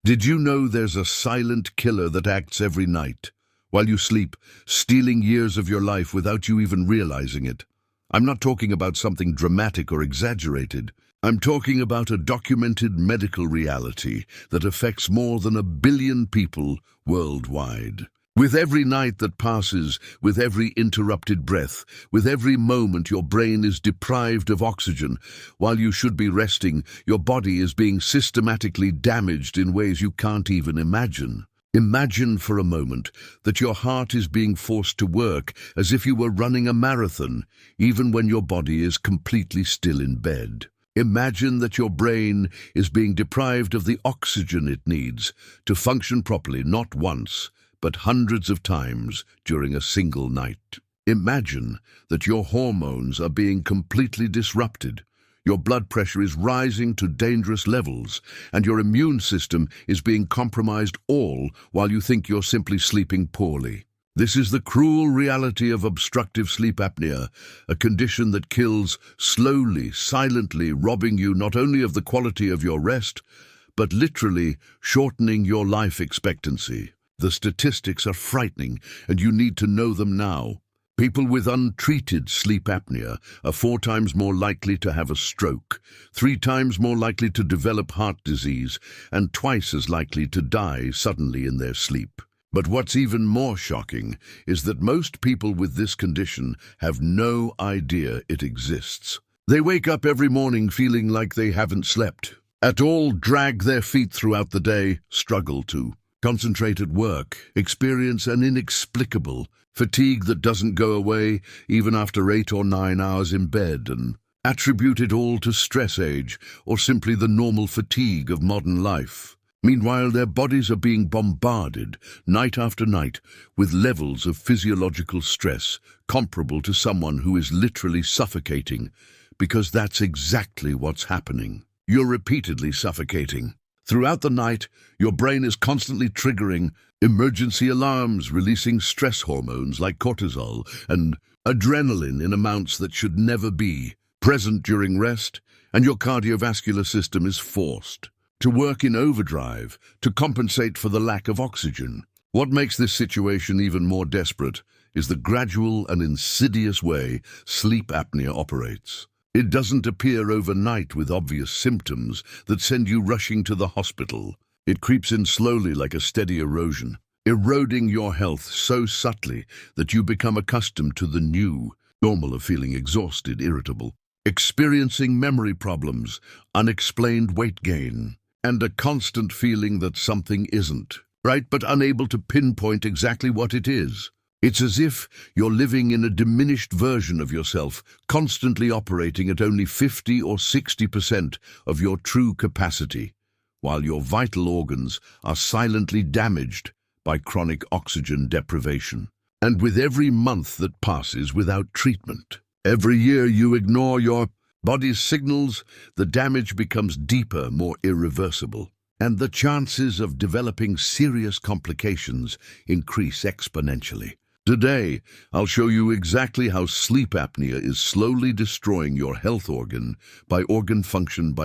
Did you know there's a silent killer that acts every night, while you sleep, stealing years of your life without you even realizing it? I'm not talking about something dramatic or exaggerated. I'm talking about a documented medical reality that affects more than 1 billion people worldwide. With every night that passes, with every interrupted breath, with every moment your brain is deprived of oxygen, while you should be resting, your body is being systematically damaged in ways you can't even imagine. Imagine for a moment that your heart is being forced to work as if you were running a marathon, even when your body is completely still in bed. Imagine that your brain is being deprived of the oxygen it needs to function properly, not once, but hundreds of times during a single night. Imagine that your hormones are being completely disrupted. Your blood pressure is rising to dangerous levels, and your immune system is being compromised, all while you think you're simply sleeping poorly. This is the cruel reality of obstructive sleep apnea, a condition that kills slowly, silently, robbing you not only of the quality of your rest, but literally shortening your life expectancy. The statistics are frightening, and you need to know them now. People with untreated sleep apnea are 4 times more likely to have a stroke, 3 times more likely to develop heart disease, and twice as likely to die suddenly in their sleep. But what's even more shocking is that most people with this condition have no idea it exists. They wake up every morning feeling like they haven't slept at all, drag their feet throughout the day, struggle to concentrate at work, experience an inexplicable fatigue that doesn't go away even after 8 or 9 hours in bed, and attribute it all to stress age or simply the normal fatigue of modern life. Meanwhile, their bodies are being bombarded night after night with levels of physiological stress comparable to someone who is literally suffocating, because that's exactly what's happening. You're repeatedly suffocating. Throughout the night, your brain is constantly triggering emergency alarms, releasing stress hormones like cortisol and adrenaline in amounts that should never be present during rest, and your cardiovascular system is forced to work in overdrive to compensate for the lack of oxygen. What makes this situation even more desperate is the gradual and insidious way sleep apnea operates. It doesn't appear overnight with obvious symptoms that send you rushing to the hospital. It creeps in slowly like a steady erosion, eroding your health so subtly that you become accustomed to the new normal of feeling exhausted, irritable, experiencing memory problems, unexplained weight gain, and a constant feeling that something isn't right, but unable to pinpoint exactly what it is. It's as if you're living in a diminished version of yourself, constantly operating at only 50 or 60% of your true capacity, while your vital organs are silently damaged by chronic oxygen deprivation. And with every month that passes without treatment, every year you ignore your body's signals, the damage becomes deeper, more irreversible, and the chances of developing serious complications increase exponentially. Today, I'll show you exactly how sleep apnea is slowly destroying your health organ by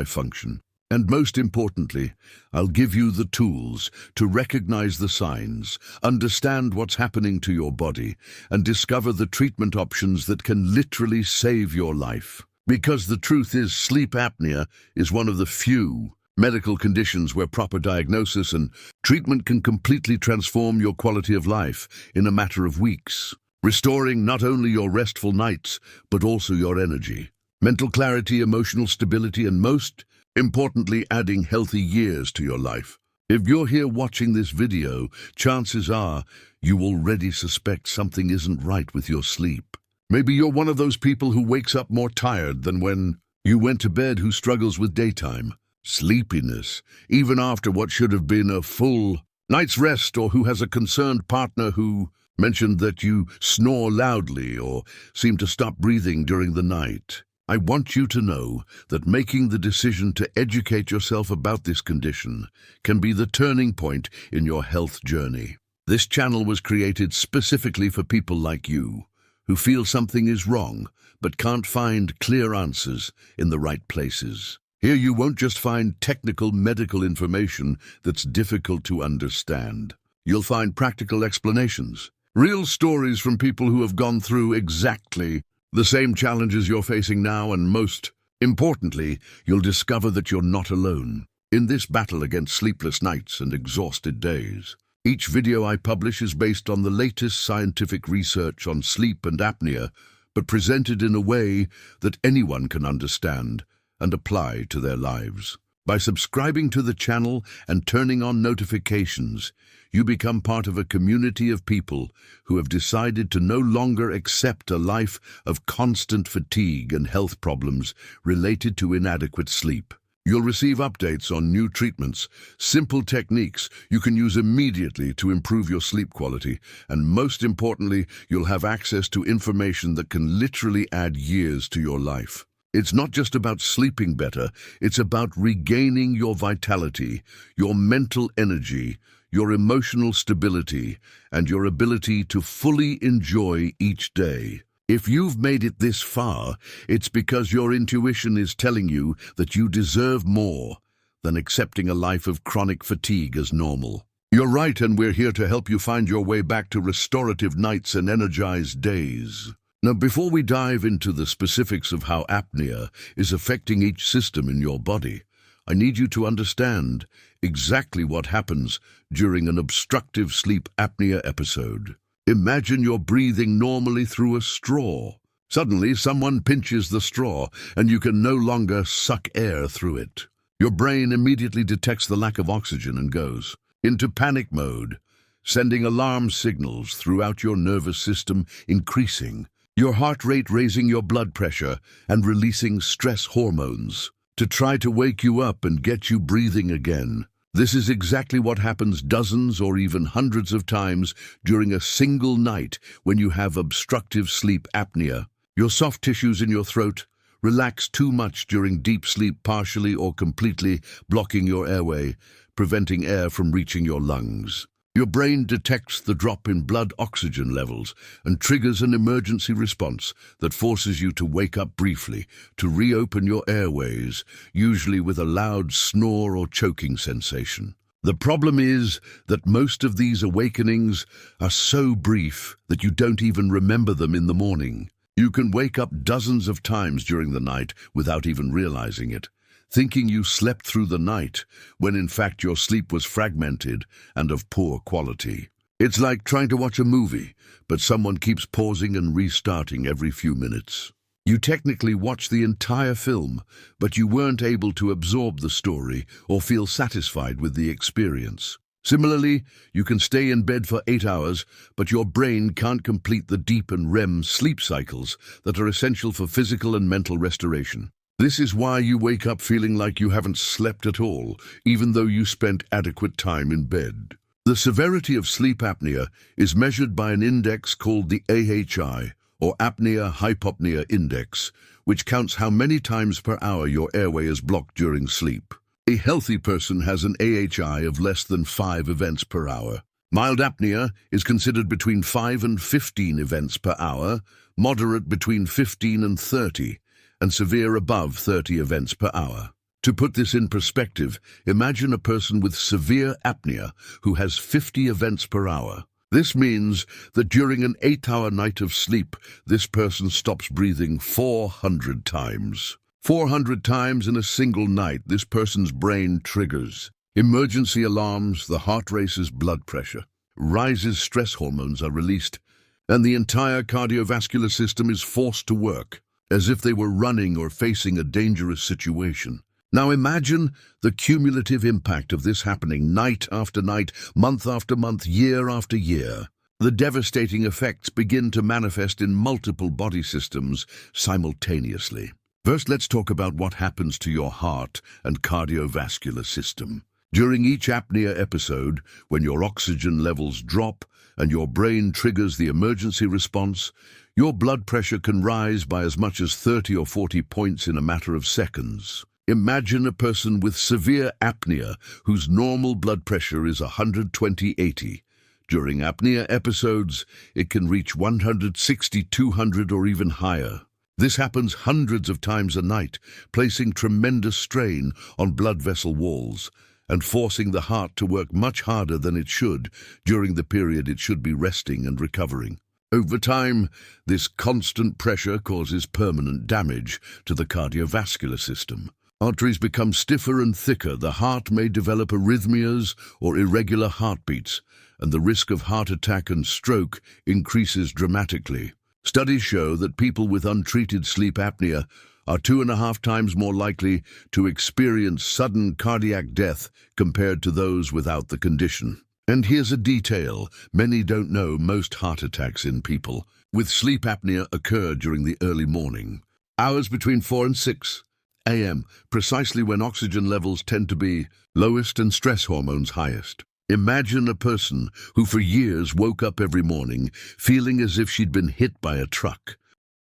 function. And most importantly, I'll give you the tools to recognize the signs, understand what's happening to your body, and discover the treatment options that can literally save your life. Because the truth is, sleep apnea is one of the few medical conditions where proper diagnosis and treatment can completely transform your quality of life in a matter of weeks, restoring not only your restful nights, but also your energy, mental clarity, emotional stability, and most importantly, adding healthy years to your life. If you're here watching this video, chances are you already suspect something isn't right with your sleep. Maybe you're one of those people who wakes up more tired than when you went to bed, who struggles with daytime sleepiness, even after what should have been a full night's rest, or who has a concerned partner who mentioned that you snore loudly or seem to stop breathing during the night. I want you to know that making the decision to educate yourself about this condition can be the turning point in your health journey. This channel was created specifically for people like you, who feel something is wrong but can't find clear answers in the right places. Here you won't just find technical medical information that's difficult to understand. You'll find practical explanations, real stories from people who have gone through exactly the same challenges you're facing now, and most importantly, you'll discover that you're not alone in this battle against sleepless nights and exhausted days. Each video I publish is based on the latest scientific research on sleep and apnea, but presented in a way that anyone can understand and apply to their lives. By subscribing to the channel and turning on notifications, you become part of a community of people who have decided to no longer accept a life of constant fatigue and health problems related to inadequate sleep. You'll receive updates on new treatments, simple techniques you can use immediately to improve your sleep quality, and most importantly, you'll have access to information that can literally add years to your life. It's not just about sleeping better, it's about regaining your vitality, your mental energy, your emotional stability, and your ability to fully enjoy each day. If you've made it this far, it's because your intuition is telling you that you deserve more than accepting a life of chronic fatigue as normal. You're right, and we're here to help you find your way back to restorative nights and energized days. Now, before we dive into the specifics of how apnea is affecting each system in your body, I need you to understand exactly what happens during an obstructive sleep apnea episode. Imagine you're breathing normally through a straw. Suddenly, someone pinches the straw, and you can no longer suck air through it. Your brain immediately detects the lack of oxygen and goes into panic mode, sending alarm signals throughout your nervous system, increasing your heart rate, raising your blood pressure, and releasing stress hormones to try to wake you up and get you breathing again. This is exactly what happens dozens or even hundreds of times during a single night when you have obstructive sleep apnea. Your soft tissues in your throat relax too much during deep sleep, partially or completely blocking your airway, preventing air from reaching your lungs. Your brain detects the drop in blood oxygen levels and triggers an emergency response that forces you to wake up briefly, to reopen your airways, usually with a loud snore or choking sensation. The problem is that most of these awakenings are so brief that you don't even remember them in the morning. You can wake up dozens of times during the night without even realizing it, thinking you slept through the night, when in fact your sleep was fragmented and of poor quality. It's like trying to watch a movie, but someone keeps pausing and restarting every few minutes. You technically watched the entire film, but you weren't able to absorb the story or feel satisfied with the experience. Similarly, you can stay in bed for 8 hours, but your brain can't complete the deep and REM sleep cycles that are essential for physical and mental restoration. This is why you wake up feeling like you haven't slept at all, even though you spent adequate time in bed. The severity of sleep apnea is measured by an index called the AHI, or Apnea-Hypopnea Index, which counts how many times per hour your airway is blocked during sleep. A healthy person has an AHI of less than 5 events per hour. Mild apnea is considered between 5 and 15 events per hour, moderate between 15 and 30, and severe above 30 events per hour. To put this in perspective, imagine a person with severe apnea who has 50 events per hour. This means that during an 8-hour night of sleep, this person stops breathing 400 times. 400 times in a single night, this person's brain triggers emergency alarms, the heart races, blood pressure rises, stress hormones are released, and the entire cardiovascular system is forced to work as if they were running or facing a dangerous situation. Now imagine the cumulative impact of this happening night after night, month after month, year after year. The devastating effects begin to manifest in multiple body systems simultaneously. First, let's talk about what happens to your heart and cardiovascular system. During each apnea episode, when your oxygen levels drop and your brain triggers the emergency response, your blood pressure can rise by as much as 30 or 40 points in a matter of seconds. Imagine a person with severe apnea whose normal blood pressure is 120/80. During apnea episodes, it can reach 160/200 or even higher. This happens hundreds of times a night, placing tremendous strain on blood vessel walls and forcing the heart to work much harder than it should during the period it should be resting and recovering. Over time, this constant pressure causes permanent damage to the cardiovascular system. Arteries become stiffer and thicker, the heart may develop arrhythmias or irregular heartbeats, and the risk of heart attack and stroke increases dramatically. Studies show that people with untreated sleep apnea are 2.5 times more likely to experience sudden cardiac death compared to those without the condition. And here's a detail many don't know: most heart attacks in people with sleep apnea occur during the early morning, hours between 4 and 6 a.m., precisely when oxygen levels tend to be lowest and stress hormones highest. Imagine a person who for years woke up every morning feeling as if she'd been hit by a truck.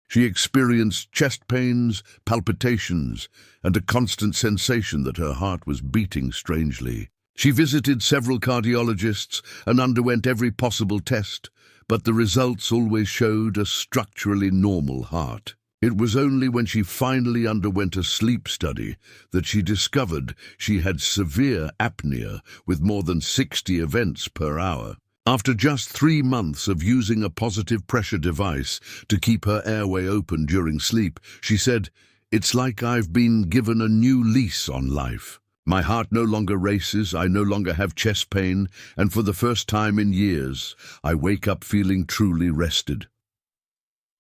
She experienced chest pains, palpitations, and a constant sensation that her heart was beating strangely. She visited several cardiologists and underwent every possible test, but the results always showed a structurally normal heart. It was only when she finally underwent a sleep study that she discovered she had severe apnea with more than 60 events per hour. After just 3 months of using a positive pressure device to keep her airway open during sleep, she said, "It's like I've been given a new lease on life. My heart no longer races, I no longer have chest pain, and for the first time in years, I wake up feeling truly rested."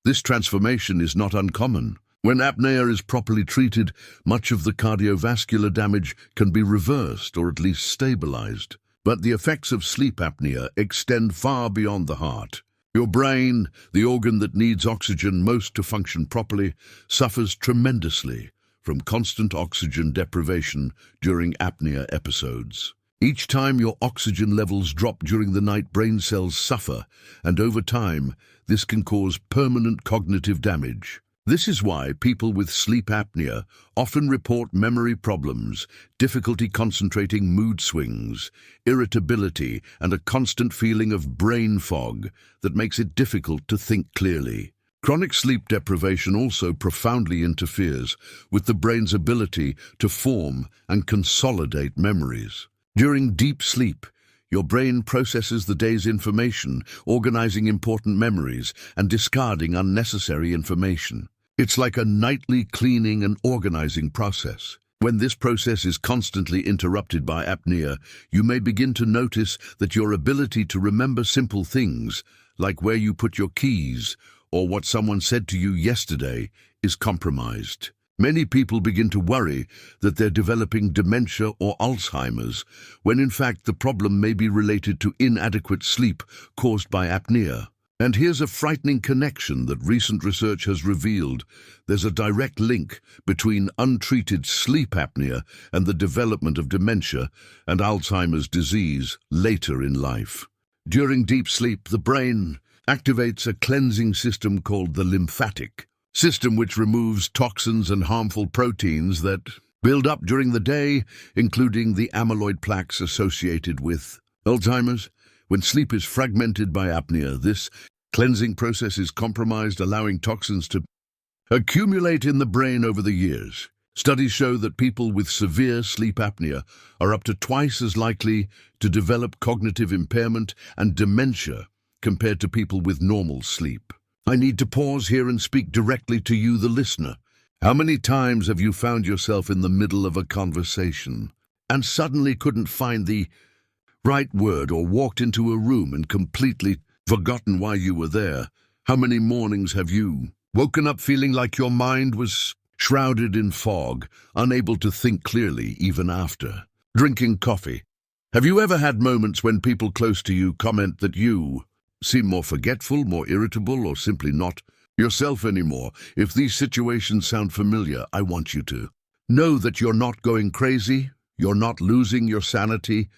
This transformation is not uncommon. When apnea is properly treated, much of the cardiovascular damage can be reversed or at least stabilized. But the effects of sleep apnea extend far beyond the heart. Your brain, the organ that needs oxygen most to function properly, suffers tremendously from constant oxygen deprivation during apnea episodes. Each time your oxygen levels drop during the night, brain cells suffer, and over time, this can cause permanent cognitive damage. This is why people with sleep apnea often report memory problems, difficulty concentrating, mood swings, irritability, and a constant feeling of brain fog that makes it difficult to think clearly. Chronic sleep deprivation also profoundly interferes with the brain's ability to form and consolidate memories. During deep sleep, your brain processes the day's information, organizing important memories and discarding unnecessary information. It's like a nightly cleaning and organizing process. When this process is constantly interrupted by apnea, you may begin to notice that your ability to remember simple things, like where you put your keys or what someone said to you yesterday, is compromised. Many people begin to worry that they're developing dementia or Alzheimer's, when in fact the problem may be related to inadequate sleep caused by apnea. And here's a frightening connection that recent research has revealed. There's a direct link between untreated sleep apnea and the development of dementia and Alzheimer's disease later in life. During deep sleep, the brain activates a cleansing system called the lymphatic system, which removes toxins and harmful proteins that build up during the day, including the amyloid plaques associated with Alzheimer's. When sleep is fragmented by apnea, this cleansing process is compromised, allowing toxins to accumulate in the brain over the years. Studies show that people with severe sleep apnea are up to twice as likely to develop cognitive impairment and dementia compared to people with normal sleep. I need to pause here and speak directly to you, the listener. How many times have you found yourself in the middle of a conversation and suddenly couldn't find the right word, or walked into a room and completely forgotten why you were there? How many mornings have you woken up feeling like your mind was shrouded in fog, unable to think clearly even after drinking coffee? Have you ever had moments when people close to you comment that you seem more forgetful, more irritable, or simply not yourself anymore? If these situations sound familiar, I want you to know that you're not going crazy, you're not losing your sanity,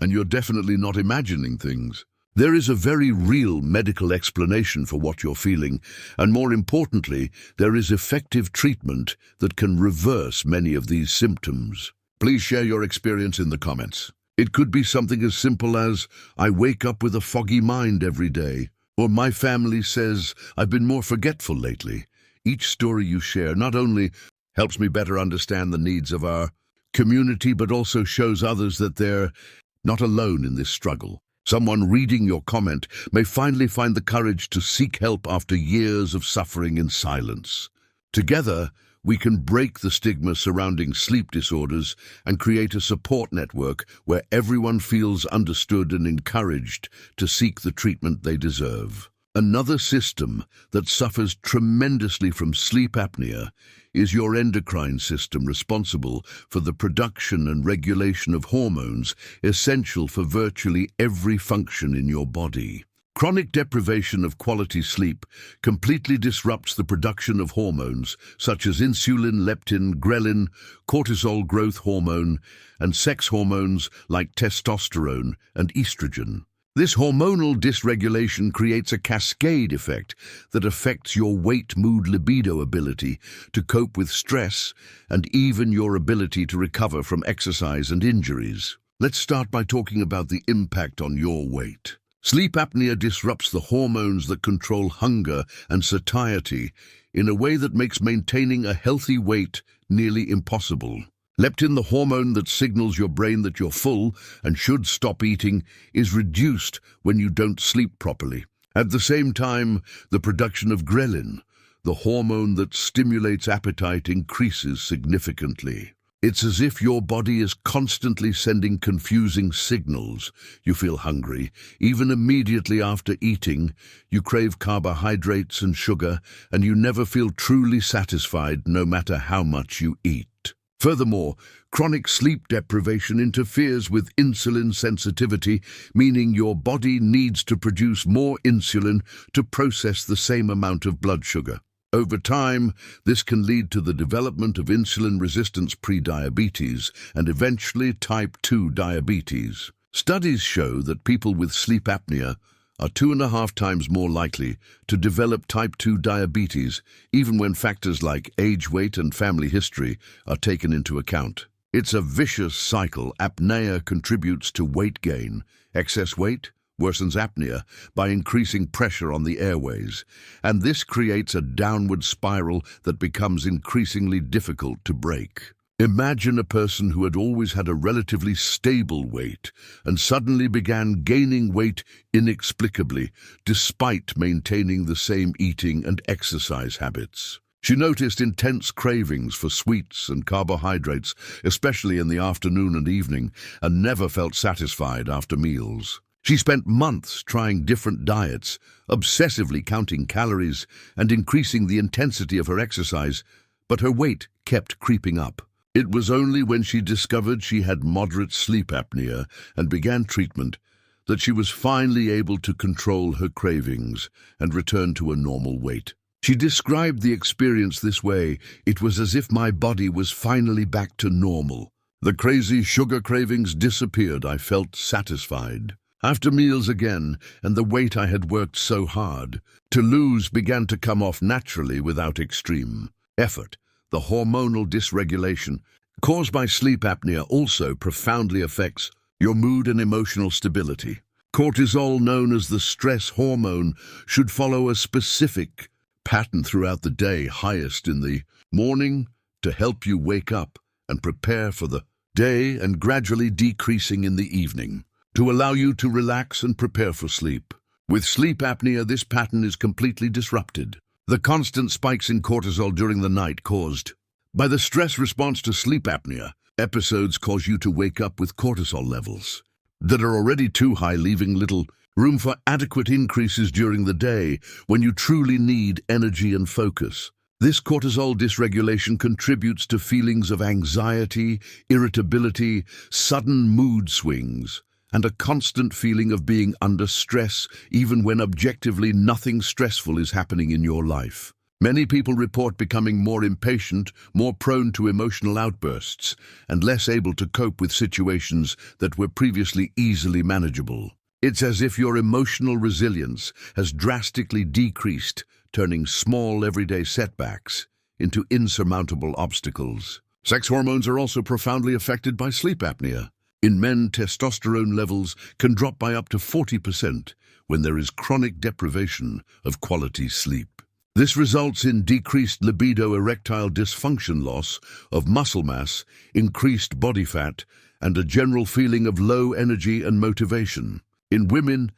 and you're definitely not imagining things. There is a very real medical explanation for what you're feeling, and more importantly, there is effective treatment that can reverse many of these symptoms. Please share your experience in the comments. It could be something as simple as, "I wake up with a foggy mind every day," or "My family says I've been more forgetful lately." Each story you share not only helps me better understand the needs of our community, but also shows others that they're not alone in this struggle. Someone reading your comment may finally find the courage to seek help after years of suffering in silence. Together, we can break the stigma surrounding sleep disorders and create a support network where everyone feels understood and encouraged to seek the treatment they deserve. Another system that suffers tremendously from sleep apnea is your endocrine system, responsible for the production and regulation of hormones essential for virtually every function in your body. Chronic deprivation of quality sleep completely disrupts the production of hormones such as insulin, leptin, ghrelin, cortisol growth hormone, and sex hormones like testosterone and estrogen. This hormonal dysregulation creates a cascade effect that affects your weight, mood, libido ability to cope with stress, and even your ability to recover from exercise and injuries. Let's start by talking about the impact on your weight. Sleep apnea disrupts the hormones that control hunger and satiety in a way that makes maintaining a healthy weight nearly impossible. Leptin, the hormone that signals your brain that you're full and should stop eating, is reduced when you don't sleep properly. At the same time, the production of ghrelin, the hormone that stimulates appetite, increases significantly. It's as if your body is constantly sending confusing signals. You feel hungry. Even immediately after eating, you crave carbohydrates and sugar, and you never feel truly satisfied no matter how much you eat. Furthermore, chronic sleep deprivation interferes with insulin sensitivity, meaning your body needs to produce more insulin to process the same amount of blood sugar. Over time, this can lead to the development of insulin resistance prediabetes and eventually type 2 diabetes. Studies show that people with sleep apnea are 2.5 times more likely to develop type 2 diabetes, even when factors like age, weight, and family history are taken into account. It's a vicious cycle. Apnea contributes to weight gain. Excess weight worsens apnea by increasing pressure on the airways, and this creates a downward spiral that becomes increasingly difficult to break. Imagine a person who had always had a relatively stable weight and suddenly began gaining weight inexplicably, despite maintaining the same eating and exercise habits. She noticed intense cravings for sweets and carbohydrates, especially in the afternoon and evening, and never felt satisfied after meals. She spent months trying different diets, obsessively counting calories and increasing the intensity of her exercise, but her weight kept creeping up. It was only when she discovered she had moderate sleep apnea and began treatment that she was finally able to control her cravings and return to a normal weight. She described the experience this way: "It was as if my body was finally back to normal. The crazy sugar cravings disappeared. I felt satisfied after meals again, and the weight I had worked so hard to lose began to come off naturally without extreme effort." The hormonal dysregulation caused by sleep apnea also profoundly affects your mood and emotional stability. Cortisol, known as the stress hormone, should follow a specific pattern throughout the day, highest in the morning to help you wake up and prepare for the day, and gradually decreasing in the evening to allow you to relax and prepare for sleep. With sleep apnea, this pattern is completely disrupted. The constant spikes in cortisol during the night caused by the stress response to sleep apnea episodes cause you to wake up with cortisol levels that are already too high, leaving little room for adequate increases during the day when you truly need energy and focus. This cortisol dysregulation contributes to feelings of anxiety, irritability, sudden mood swings, and a constant feeling of being under stress, even when objectively nothing stressful is happening in your life. Many people report becoming more impatient, more prone to emotional outbursts, and less able to cope with situations that were previously easily manageable. It's as if your emotional resilience has drastically decreased, turning small everyday setbacks into insurmountable obstacles. Sex hormones are also profoundly affected by sleep apnea. In men, testosterone levels can drop by up to 40% when there is chronic deprivation of quality sleep. This results in decreased libido, erectile dysfunction, loss of muscle mass, increased body fat, and a general feeling of low energy and motivation. In women,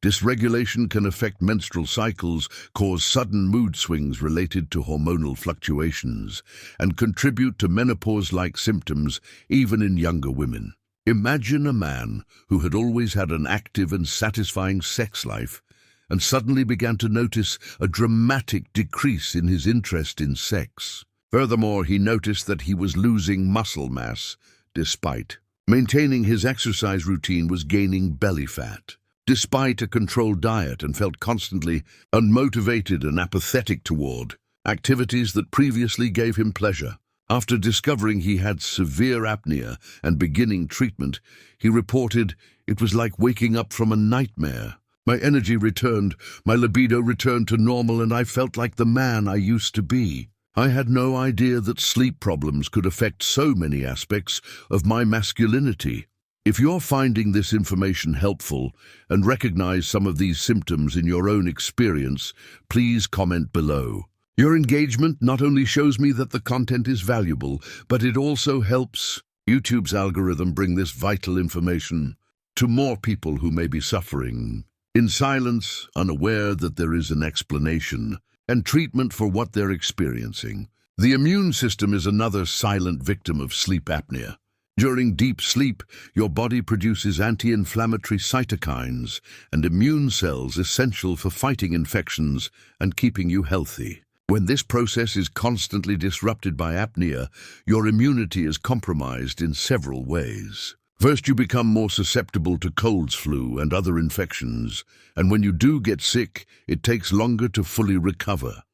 dysregulation can affect menstrual cycles, cause sudden mood swings related to hormonal fluctuations, and contribute to menopause-like symptoms even in younger women. Imagine a man who had always had an active and satisfying sex life and suddenly began to notice a dramatic decrease in his interest in sex. Furthermore, he noticed that he was losing muscle mass, despite maintaining his exercise routine, was gaining belly fat, despite a controlled diet, and felt constantly unmotivated and apathetic toward activities that previously gave him pleasure. After discovering he had severe apnea and beginning treatment, he reported, "It was like waking up from a nightmare. My energy returned, my libido returned to normal, and I felt like the man I used to be. I had no idea that sleep problems could affect so many aspects of my masculinity." If you're finding this information helpful and recognize some of these symptoms in your own experience, please comment below. Your engagement not only shows me that the content is valuable, but it also helps YouTube's algorithm bring this vital information to more people who may be suffering in silence, unaware that there is an explanation and treatment for what they're experiencing. The immune system is another silent victim of sleep apnea. During deep sleep, your body produces anti-inflammatory cytokines and immune cells essential for fighting infections and keeping you healthy. When this process is constantly disrupted by apnea, your immunity is compromised in several ways. First, you become more susceptible to colds, flu, and other infections, and when you do get sick, it takes longer to fully recover.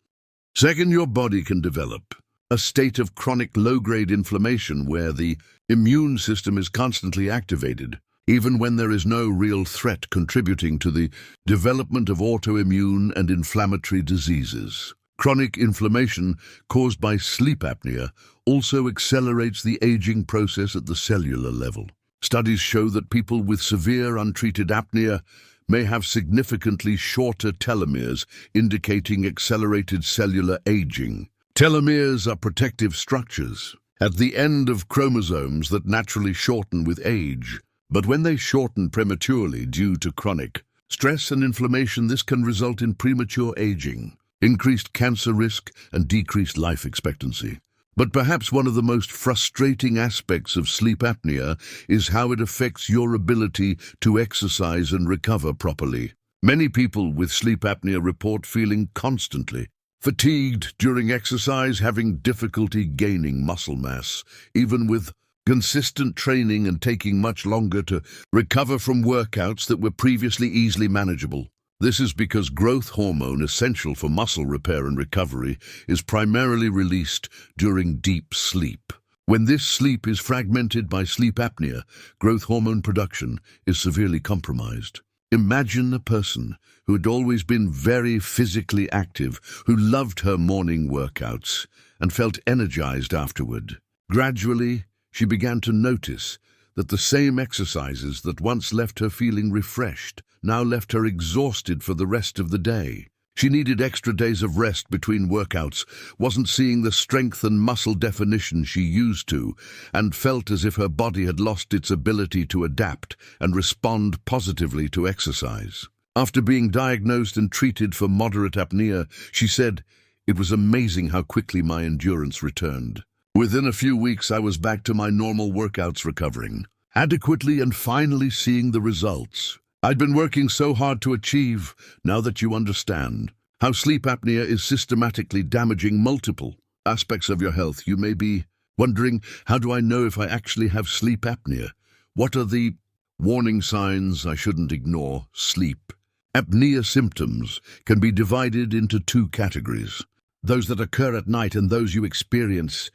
Second, your body can develop a state of chronic low-grade inflammation where the immune system is constantly activated, even when there is no real threat, contributing to the development of autoimmune and inflammatory diseases. Chronic inflammation caused by sleep apnea also accelerates the aging process at the cellular level. Studies show that people with severe untreated apnea may have significantly shorter telomeres, indicating accelerated cellular aging. Telomeres are protective structures at the end of chromosomes that naturally shorten with age. But when they shorten prematurely due to chronic stress and inflammation, this can result in premature aging, increased cancer risk, and decreased life expectancy. But perhaps one of the most frustrating aspects of sleep apnea is how it affects your ability to exercise and recover properly. Many people with sleep apnea report feeling constantly fatigued during exercise, having difficulty gaining muscle mass, even with consistent training, and taking much longer to recover from workouts that were previously easily manageable. This is because growth hormone, essential for muscle repair and recovery, is primarily released during deep sleep. When this sleep is fragmented by sleep apnea, growth hormone production is severely compromised. Imagine a person who had always been very physically active, who loved her morning workouts and felt energized afterward. Gradually, she began to notice that the same exercises that once left her feeling refreshed now left her exhausted for the rest of the day. She needed extra days of rest between workouts, wasn't seeing the strength and muscle definition she used to, and felt as if her body had lost its ability to adapt and respond positively to exercise. After being diagnosed and treated for moderate apnea, she said, "It was amazing how quickly my endurance returned. Within a few weeks, I was back to my normal workouts, recovering adequately and finally seeing the results I'd been working so hard to achieve." Now that you understand how sleep apnea is systematically damaging multiple aspects of your health, you may be wondering, how do I know if I actually have sleep apnea? What are the warning signs I shouldn't ignore? Sleep apnea symptoms can be divided into two categories: those that occur at night and those you experience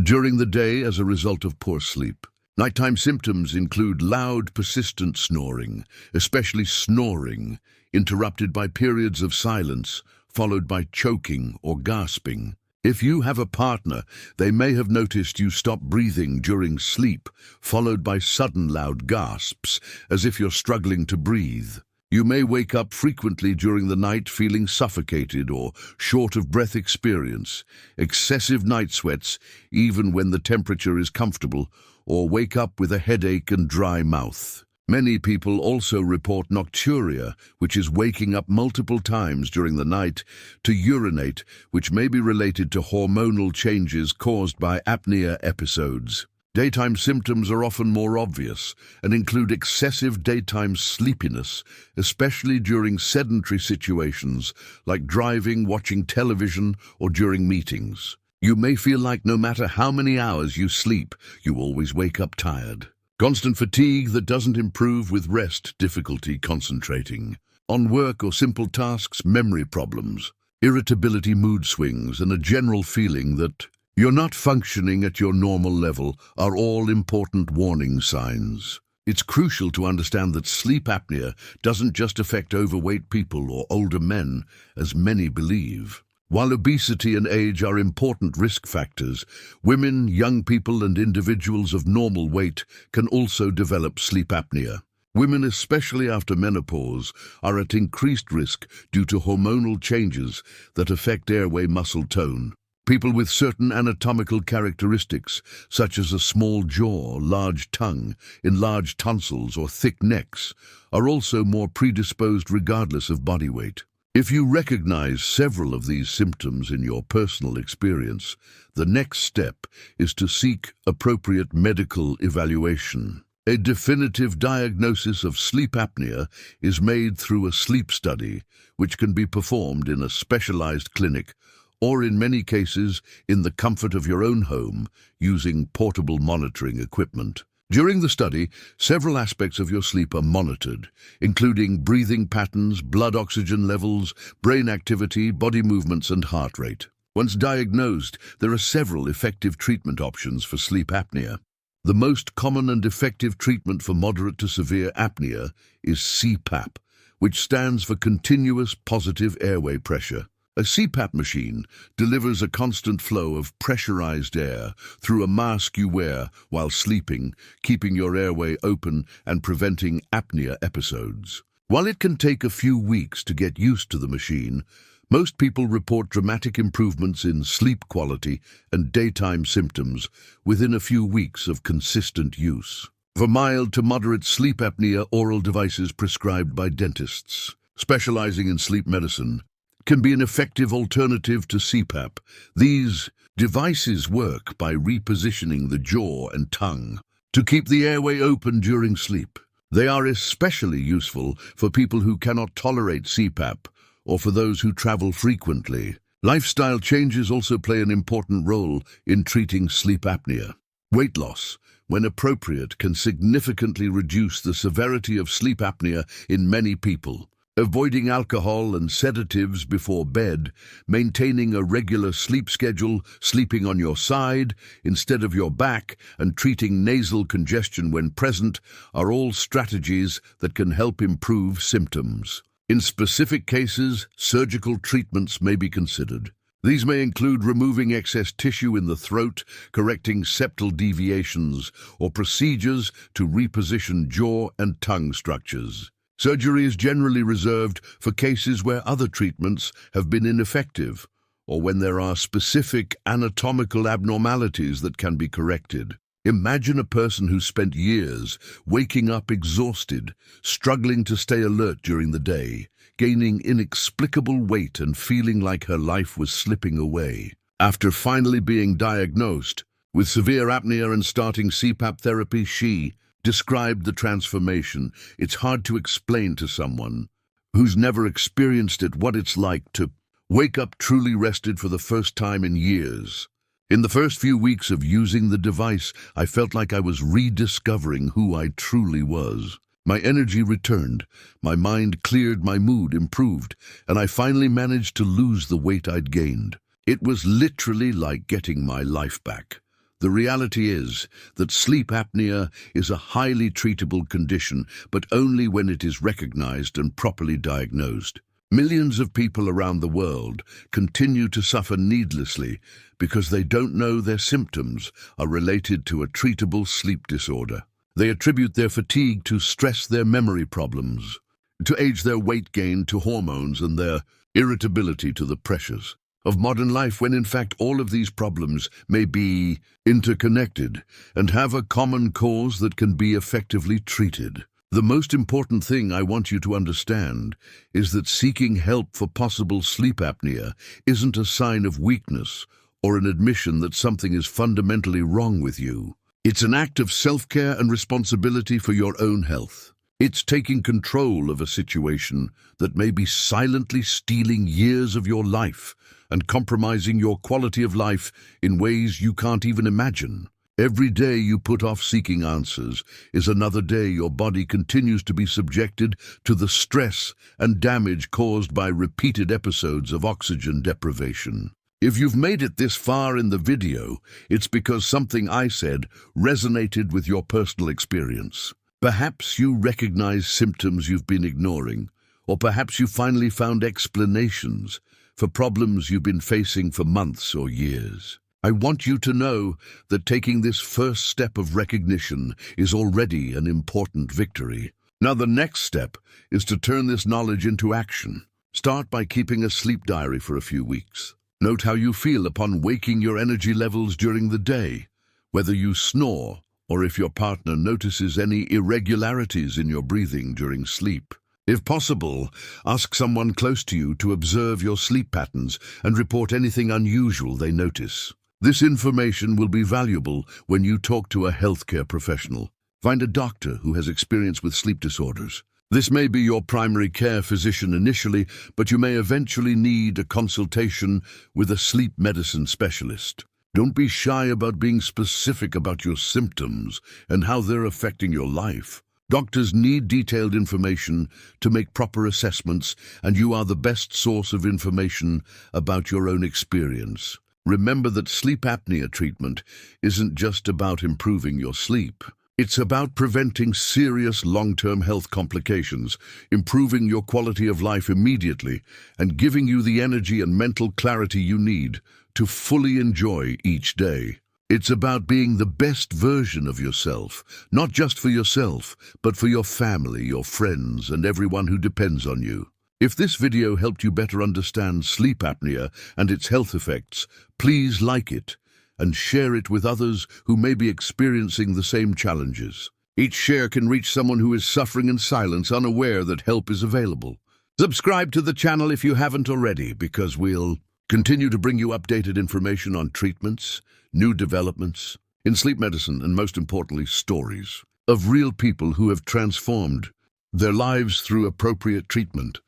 during the day as a result of poor sleep. Nighttime symptoms include loud, persistent snoring, especially snoring interrupted by periods of silence, followed by choking or gasping. If you have a partner, they may have noticed you stop breathing during sleep, followed by sudden loud gasps, as if you're struggling to breathe. You may wake up frequently during the night feeling suffocated or short of breath, experience excessive night sweats even when the temperature is comfortable, or wake up with a headache and dry mouth. Many people also report nocturia, which is waking up multiple times during the night to urinate, which may be related to hormonal changes caused by apnea episodes. Daytime symptoms are often more obvious and include excessive daytime sleepiness, especially during sedentary situations like driving, watching television, or during meetings. You may feel like no matter how many hours you sleep, you always wake up tired. Constant fatigue that doesn't improve with rest, difficulty concentrating on work or simple tasks, memory problems, irritability, mood swings, and a general feeling that you're not functioning at your normal level are all important warning signs. It's crucial to understand that sleep apnea doesn't just affect overweight people or older men, as many believe. While obesity and age are important risk factors, women, young people, and individuals of normal weight can also develop sleep apnea. Women, especially after menopause, are at increased risk due to hormonal changes that affect airway muscle tone. People with certain anatomical characteristics, such as a small jaw, large tongue, enlarged tonsils, or thick necks, are also more predisposed regardless of body weight. If you recognize several of these symptoms in your personal experience, the next step is to seek appropriate medical evaluation. A definitive diagnosis of sleep apnea is made through a sleep study, which can be performed in a specialized clinic or in many cases in the comfort of your own home using portable monitoring equipment. During the study, several aspects of your sleep are monitored, including breathing patterns, blood oxygen levels, brain activity, body movements, and heart rate. Once diagnosed, there are several effective treatment options for sleep apnea. The most common and effective treatment for moderate to severe apnea is CPAP, which stands for Continuous Positive Airway Pressure. A CPAP machine delivers a constant flow of pressurized air through a mask you wear while sleeping, keeping your airway open and preventing apnea episodes. While it can take a few weeks to get used to the machine, most people report dramatic improvements in sleep quality and daytime symptoms within a few weeks of consistent use. For mild to moderate sleep apnea, oral devices prescribed by dentists specializing in sleep medicine can be an effective alternative to CPAP. These devices work by repositioning the jaw and tongue to keep the airway open during sleep. They are especially useful for people who cannot tolerate CPAP or for those who travel frequently. Lifestyle changes also play an important role in treating sleep apnea. Weight loss, when appropriate, can significantly reduce the severity of sleep apnea in many people. Avoiding alcohol and sedatives before bed, maintaining a regular sleep schedule, sleeping on your side instead of your back, and treating nasal congestion when present are all strategies that can help improve symptoms. In specific cases, surgical treatments may be considered. These may include removing excess tissue in the throat, correcting septal deviations, or procedures to reposition jaw and tongue structures. Surgery is generally reserved for cases where other treatments have been ineffective, or when there are specific anatomical abnormalities that can be corrected. Imagine a person who spent years waking up exhausted, struggling to stay alert during the day, gaining inexplicable weight and feeling like her life was slipping away. After finally being diagnosed with severe apnea and starting CPAP therapy, she described the transformation. It's hard to explain to someone who's never experienced it what it's like to wake up truly rested for the first time in years. In the first few weeks of using the device, I felt like I was rediscovering who I truly was. My energy returned, my mind cleared, my mood improved, and I finally managed to lose the weight I'd gained. It was literally like getting my life back. The reality is that sleep apnea is a highly treatable condition, but only when it is recognized and properly diagnosed. Millions of people around the world continue to suffer needlessly because they don't know their symptoms are related to a treatable sleep disorder. They attribute their fatigue to stress, their memory problems, to age, their weight gain, to hormones, and their irritability to the pressures of modern life, when in fact all of these problems may be interconnected and have a common cause that can be effectively treated. The most important thing I want you to understand is that seeking help for possible sleep apnea isn't a sign of weakness or an admission that something is fundamentally wrong with you. It's an act of self-care and responsibility for your own health. It's taking control of a situation that may be silently stealing years of your life and compromising your quality of life in ways you can't even imagine. Every day you put off seeking answers is another day your body continues to be subjected to the stress and damage caused by repeated episodes of oxygen deprivation. If you've made it this far in the video, it's because something I said resonated with your personal experience. Perhaps you recognize symptoms you've been ignoring, or perhaps you finally found explanations for problems you've been facing for months or years. I want you to know that taking this first step of recognition is already an important victory. Now the next step is to turn this knowledge into action. Start by keeping a sleep diary for a few weeks. Note how you feel upon waking, your energy levels during the day, whether you snore or if your partner notices any irregularities in your breathing during sleep. If possible, ask someone close to you to observe your sleep patterns and report anything unusual they notice. This information will be valuable when you talk to a healthcare professional. Find a doctor who has experience with sleep disorders. This may be your primary care physician initially, but you may eventually need a consultation with a sleep medicine specialist. Don't be shy about being specific about your symptoms and how they're affecting your life. Doctors need detailed information to make proper assessments, and you are the best source of information about your own experience. Remember that sleep apnea treatment isn't just about improving your sleep. It's about preventing serious long-term health complications, improving your quality of life immediately, and giving you the energy and mental clarity you need to fully enjoy each day. It's about being the best version of yourself, not just for yourself, but for your family, your friends, and everyone who depends on you. If this video helped you better understand sleep apnea and its health effects, please like it and share it with others who may be experiencing the same challenges. Each share can reach someone who is suffering in silence, unaware that help is available. Subscribe to the channel if you haven't already, because we'll continue to bring you updated information on treatments, new developments in sleep medicine, and most importantly, stories of real people who have transformed their lives through appropriate treatment.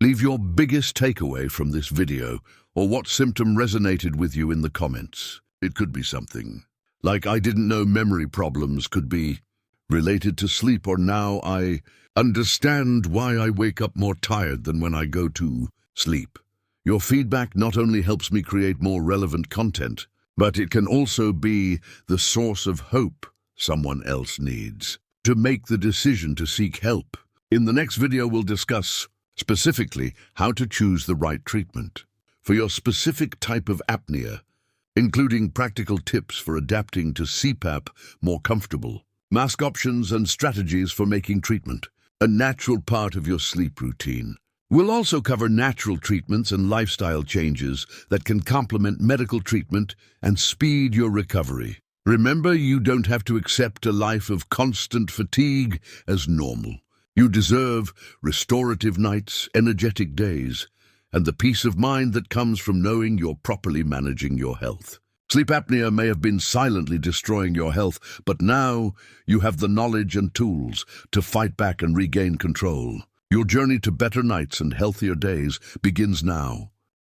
Leave your biggest takeaway from this video, or what symptom resonated with you, in the comments. It could be something like, "I didn't know memory problems could be related to sleep," or "Now I understand why I wake up more tired than when I go to sleep." Your feedback not only helps me create more relevant content, but it can also be the source of hope someone else needs to make the decision to seek help. In the next video, we'll discuss specifically how to choose the right treatment for your specific type of apnea, including practical tips for adapting to CPAP more comfortable, mask options, and strategies for making treatment a natural part of your sleep routine. We'll also cover natural treatments and lifestyle changes that can complement medical treatment and speed your recovery. Remember, you don't have to accept a life of constant fatigue as normal. You deserve restorative nights, energetic days, and the peace of mind that comes from knowing you're properly managing your health. Sleep apnea may have been silently destroying your health, but now you have the knowledge and tools to fight back and regain control. Your journey to better nights and healthier days begins now.